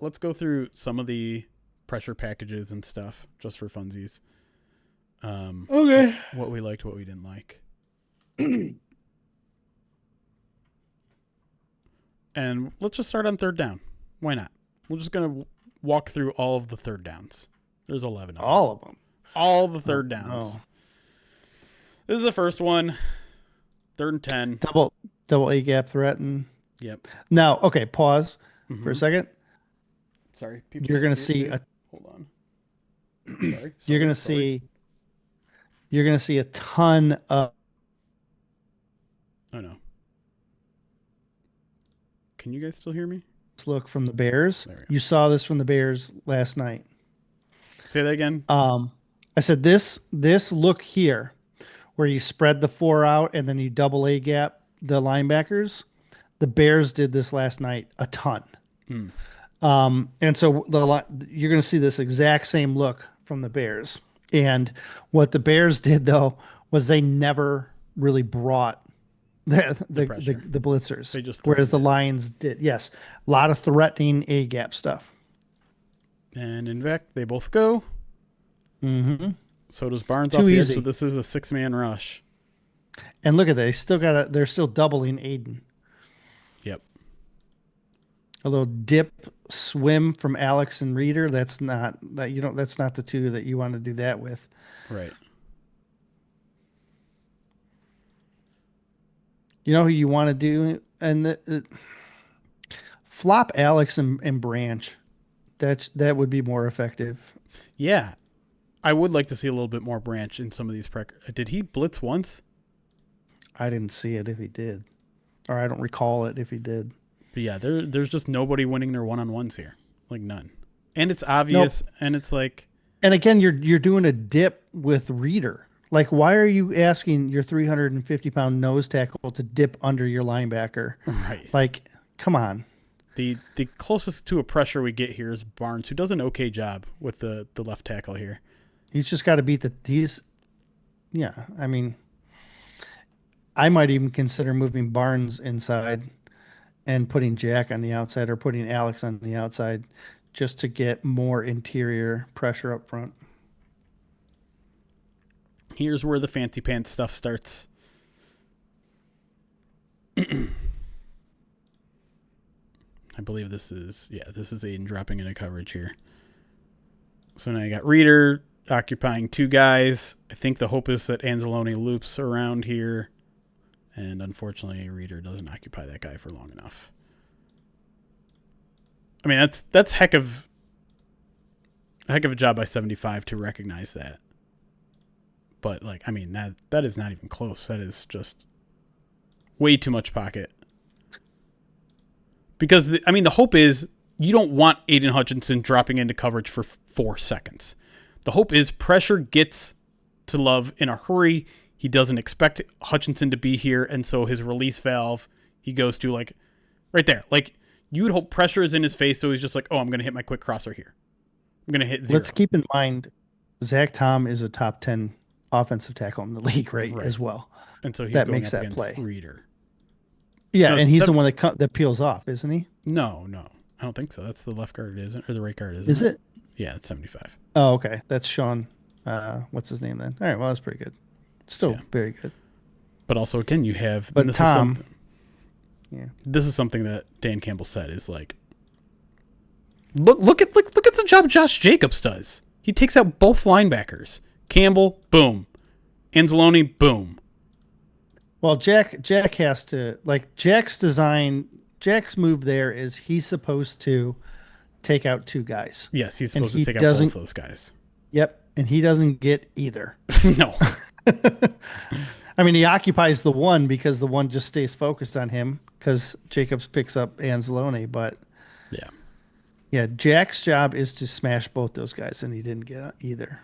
Let's go through some of the pressure packages and stuff just for funsies. Okay. What we liked, what we didn't like. And let's just start on third down. Why not? We're just going to walk through all of the third downs. There's 11 of them. All of them. All the third downs. No. This is the first one. 3rd and 10. Double A gap threat and Yep. now, okay, pause for a Mhm. second. Sorry. People You're can't gonna it see here. a Hold on. Sorry. you're gonna Sorry. see you're gonna see a ton of Oh, no. Can you guys still hear me? this look from the Bears. There we go. You saw this from the Bears last night. Say that again. I said this look here where you spread the four out and then you double A gap the linebackers. The Bears did this last night a ton. Hmm. And so you're going to see this exact same look from the Bears. And what the Bears did though was they never really brought the pressure. the blitzers. They just Whereas the threatened it. Lions did. Yes, a lot of threatening A gap stuff. And in fact, they both go. Mm-hmm. So does Barnes Too off the edge. easy. So this is a 6-man rush. And look at that. They're still doubling Aiden. Yep. A little dip swim from Alex and Reader. That's not the two that you want to do that with. Right. You know who you want to do and flop Alex and Branch. That would be more effective. Yeah. I would like to see a little bit more Branch in some of these. Did he blitz once? I didn't see it if he did, or I don't recall it if he did. But yeah, there's just nobody winning their one-on-ones here. Like none. And it's obvious. Nope. And it's like. And again, you're doing a dip with Reader. Like, why are you asking your 350-pound nose tackle to dip under your linebacker? Right. Like, come on. The closest to a pressure we get here is Barnes, who does an okay job with the left tackle here. He's just got to beat yeah, I mean, I might even consider moving Barnes inside and putting Jack on the outside or putting Alex on the outside just to get more interior pressure up front. Here's where the fancy pants stuff starts. I believe this is Aiden dropping into coverage here. So now you got Reader occupying two guys. I think the hope is that Anzalone loops around here. And unfortunately, Reader doesn't occupy that guy for long enough. I mean, that's heck of a job by 75 to recognize that. But like, I mean, that is not even close. That is just way too much pocket. Because the hope is you don't want Aiden Hutchinson dropping into coverage for 4 seconds. The hope is pressure gets to Love in a hurry. He doesn't expect Hutchinson to be here, and so his release valve, he goes to like right there. Like you would hope pressure is in his face, so he's just like, oh, I'm going to hit my quick crosser here. I'm going to hit 0. Let's keep in mind, Zach Tom is a top 10 offensive tackle in the league, right? As well. And so he's that going makes up that against play. Reader. Yeah, No, and he's the one that peels off, isn't he? No. I don't think so. That's the left guard, isn't it? Or the right guard, isn't it? Is it? Yeah, it's 75. Oh, okay. That's Sean. What's his name then? All right, well, that's pretty good. Still very good. But also, again, you have... But Tom... This is something that Dan Campbell said is like... Look at the job Josh Jacobs does. He takes out both linebackers. Campbell, boom. Anzalone, boom. Well, Jack has to... Like, Jack's move there is he's supposed to take out 2 guys. Yes, he's supposed to take out both those guys. Yep, and he doesn't get either. No. I mean, he occupies the one because the one just stays focused on him because Jacobs picks up Anzalone. But yeah, Jack's job is to smash both those guys, and he didn't get either.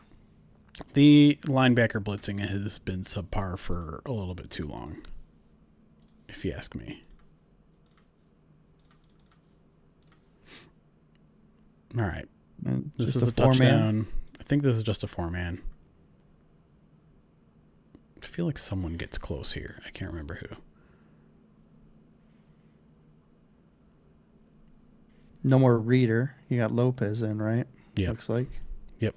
The linebacker blitzing has been subpar for a little bit too long, if you ask me. All right. This is a touchdown. I think this is just a 4-man. I feel like someone gets close here. I can't remember who. No more Reader. You got Lopez in, right? Yep. Looks like. Yep.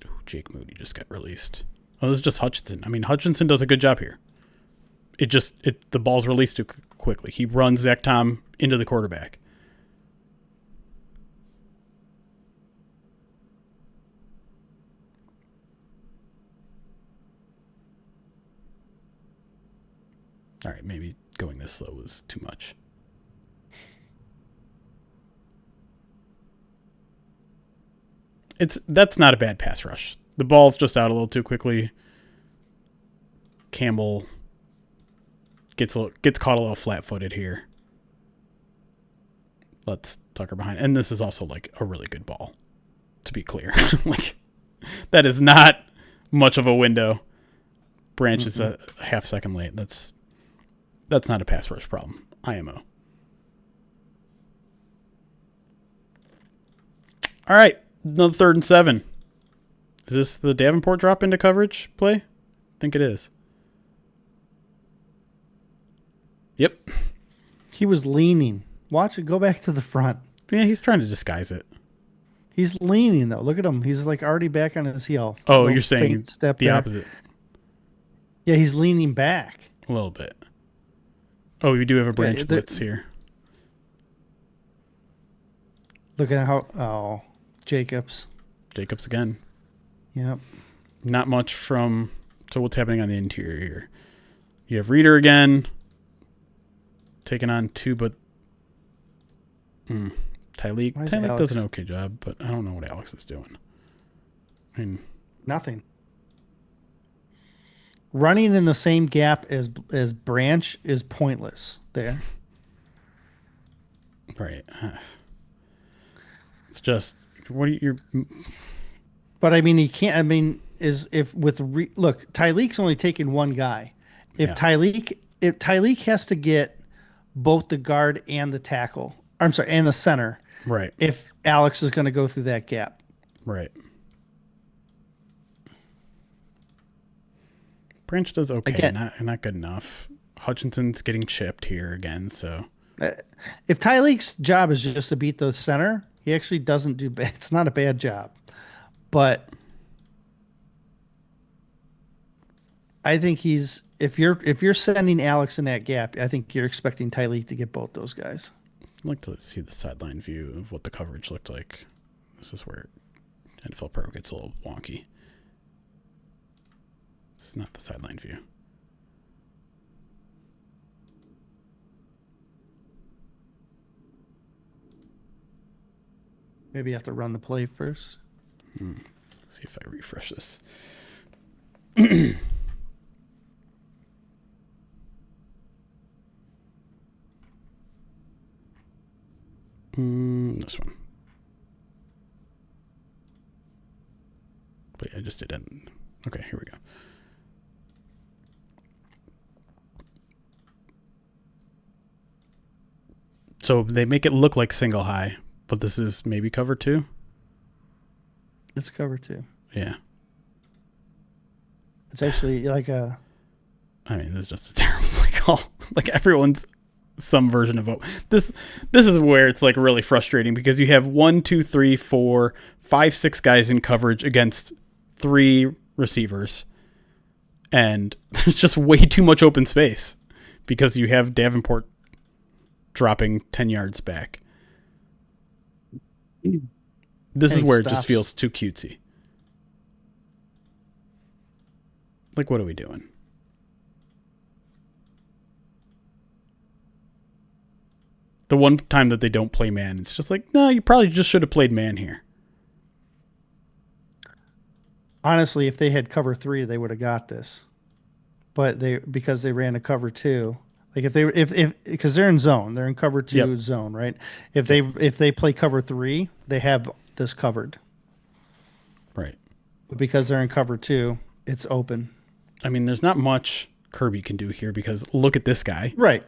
Ooh, Jake Moody just got released. Oh, this is just Hutchinson. I mean, Hutchinson does a good job here. The ball's released too quickly. He runs Zach Tom into the quarterback. All right, maybe going this slow was too much. That's not a bad pass rush. The ball's just out a little too quickly. Campbell gets caught a little flat-footed here. Let's Tucker behind. And this is also like a really good ball, to be clear. Like, that is not much of a window. Branch is a half second late. That's not a pass rush problem. IMO. All right, another 3rd and 7. Is this the Davenport drop into coverage play? I think it is. Yep. He was leaning. Watch it. Go back to the front. Yeah, he's trying to disguise it. He's leaning, though. Look at him. He's like already back on his heel. Oh, you're saying step the back. opposite. Yeah, he's leaning back. A little bit. Oh, you do have a branch blitz here. Look at how... Oh, Jacobs. Jacobs again. Yep. Not much from... So what's happening on the interior here? You have Reader again. Taking on 2, but... Tyleek does an okay job, but I don't know what Alex is doing. I mean... Nothing. Running in the same gap as Branch is pointless there. Right. It's just... What are you... But, I mean, he can't... I mean, look, Tyleek's only taking one guy. If Tyleek has to get both the guard and the tackle... I'm sorry, and the center. Right. If Alex is going to go through that gap. Right. Branch does okay, again, not good enough. Hutchinson's getting chipped here again, so... If Tyleek's job is just to beat the center, he actually doesn't do bad. It's not a bad job. But I think if you're sending Alex in that gap, I think you're expecting Tyleek to get both those guys. I'd like to see the sideline view of what the coverage looked like. This is where NFL Pro gets a little wonky. This is not the sideline view. Maybe you have to run the play first. See if I refresh this. This one. Wait, I just did it. Okay, here we go. So they make it look like single high, but this is maybe cover 2? It's cover 2. Yeah. It's actually like a... I mean, this is just a terrible play call. Like, everyone's some version of this is where it's like really frustrating because you have 1, 2, 3, 4, 5, 6 guys in coverage against 3 receivers, and there's just way too much open space because you have Davenport dropping 10 yards back. This is where it just feels too cutesy. Like, what are we doing? The one time that they don't play man, it's just like, no, you probably just should have played man here. Honestly, if they had cover 3, they would have got this. But because they ran a cover 2, like because they're in zone, they're in cover 2 zone, right? If they play cover 3, they have this covered. Right. But because they're in cover 2, it's open. I mean, there's not much Kirby can do here because look at this guy. Right.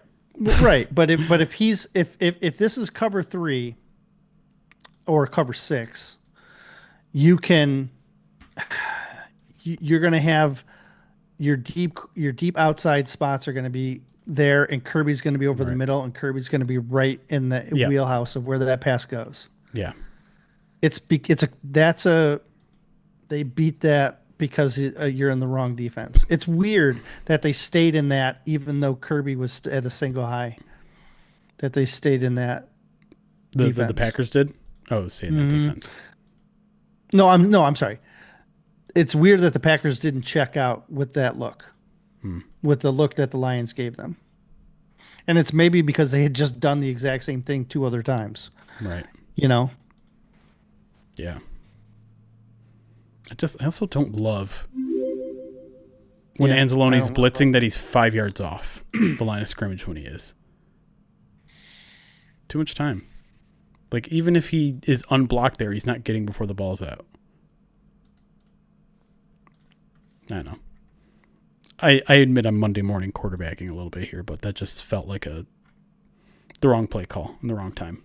Right. But if this is cover 3 or cover 6, you're going to have your deep outside spots are going to be there, and Kirby's going to be over the Right. middle, and Kirby's going to be right in the Yeah. wheelhouse of where that pass goes. Yeah. They beat that because you're in the wrong defense. It's weird that they stayed in that even though Kirby was at a single high. That they stayed in that The defense. Packers did? Oh, stay in that defense. I'm sorry. It's weird that the Packers didn't check out with that look. With the look that the Lions gave them. And it's maybe because they had just done the exact same thing 2 other times. Right. You know? Yeah. I also don't love when Anzalone's blitzing that he's 5 yards off the line of scrimmage when he is. Too much time. Like, even if he is unblocked there, he's not getting before the ball's out. I don't know. I admit I'm Monday morning quarterbacking a little bit here, but that just felt like the wrong play call in the wrong time.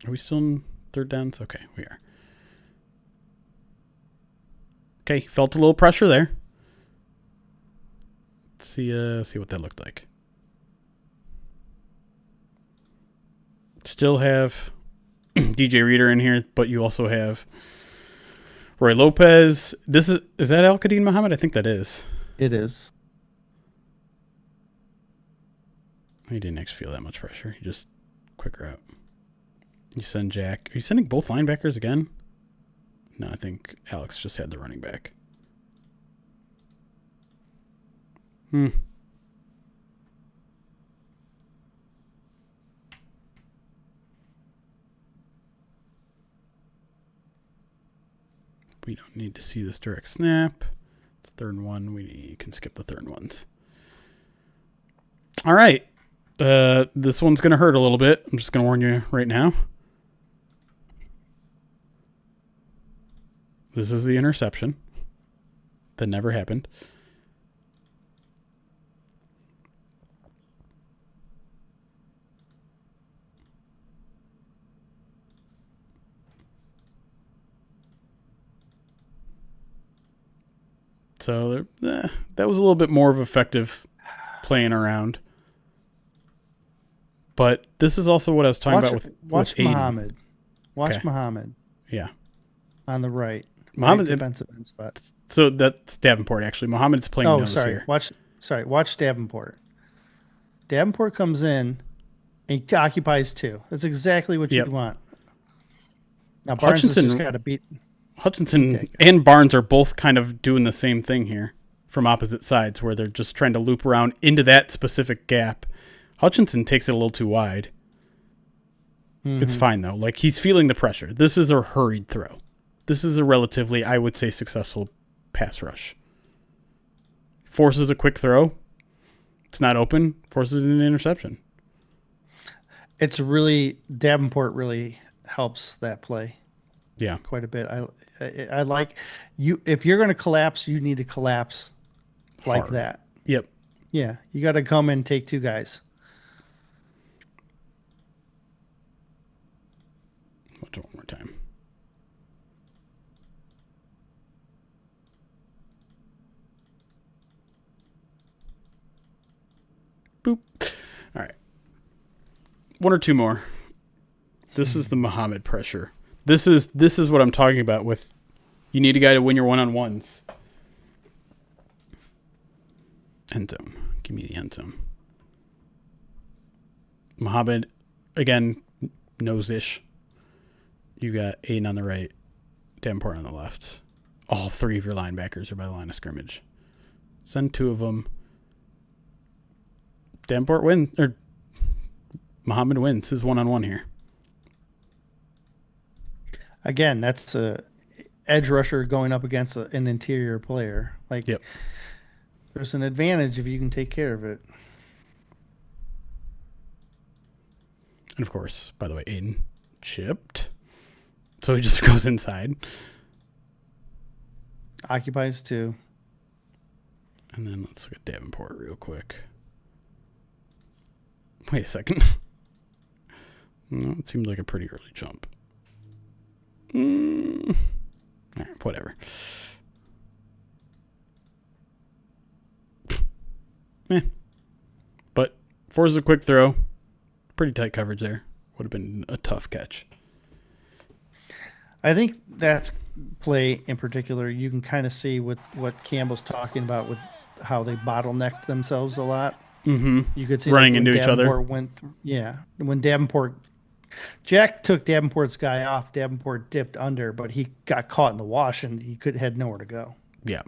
Are we still in third downs? Okay, we are. Okay, felt a little pressure there. Let's see what that looked like. Still have DJ Reader in here, but you also have Roy Lopez. Is that Al-Qadim Muhammad? I think that is. It is. He didn't actually feel that much pressure. He just quick route. You send Jack. Are you sending both linebackers again? No, I think Alex just had the running back. We don't need to see this direct snap. It's 3rd and 1. We can skip the 3rd and 1s. All right. This one's going to hurt a little bit. I'm just going to warn you right now. This is the interception that never happened. So that was a little bit more of effective playing around. But this is also what I was talking about with Muhammad. Watch Okay. Muhammad. Yeah. On the right. Muhammad defensive end spot. So that's Davenport actually. Muhammad's playing nose here. Watch Davenport. Davenport comes in and he occupies 2. That's exactly what you'd want. Now Barnes has just got to beat Hutchinson and Barnes are both kind of doing the same thing here from opposite sides where they're just trying to loop around into that specific gap. Hutchinson takes it a little too wide. It's fine, though. Like, he's feeling the pressure. This is a hurried throw. This is a relatively, I would say, successful pass rush. Forces a quick throw. It's not open. Forces an interception. It's really, Davenport really helps that play. Yeah. Quite a bit. I like you. If you're going to collapse, you need to collapse like Hard. that. Yep. Yeah. You got to come and take 2 guys. Watch it one more time. Boop. All right. 1 or 2 more. This is the Muhammad pressure. This is what I'm talking about with you need a guy to win your one-on-ones. End zone. Give me the end zone. Muhammad, again, nose-ish. You got Aiden on the right, Davenport on the left. All 3 of your linebackers are by the line of scrimmage. Send 2 of them. Muhammad wins his one-on-one here. Again, that's a edge rusher going up against an interior player. Like, Yep. There's an advantage if you can take care of it. And of course, by the way, Aiden chipped. So he just goes inside. Occupies 2. And then let's look at Davenport real quick. Wait a second. No, it seems like a pretty early jump. All right, whatever. But forces a quick throw. Pretty tight coverage there. Would have been a tough catch. I think that's play in particular. You can kind of see with what Campbell's talking about with how they bottlenecked themselves a lot. Mm-hmm. You could see Running like when into each other. Davenport went through, yeah, when Davenport Jack took Davenport's guy off, Davenport dipped under, but he got caught in the wash and he had nowhere to go. Yeah.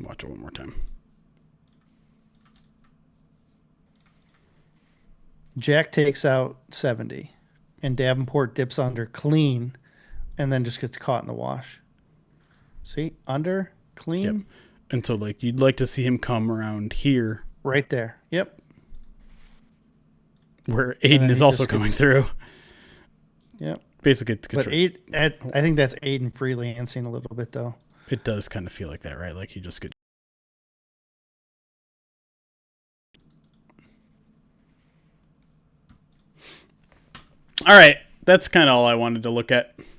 Watch it one more time. Jack takes out 70 and Davenport dips under clean and then just gets caught in the wash. See? Under, clean. Yep. And so like you'd like to see him come around here. Right there. Yep. Where Aiden is also coming through. Yep. Basically, it's but I think that's Aiden freelancing a little bit, though. It does kind of feel like that, right? Like he just could. All right, that's kind of all I wanted to look at.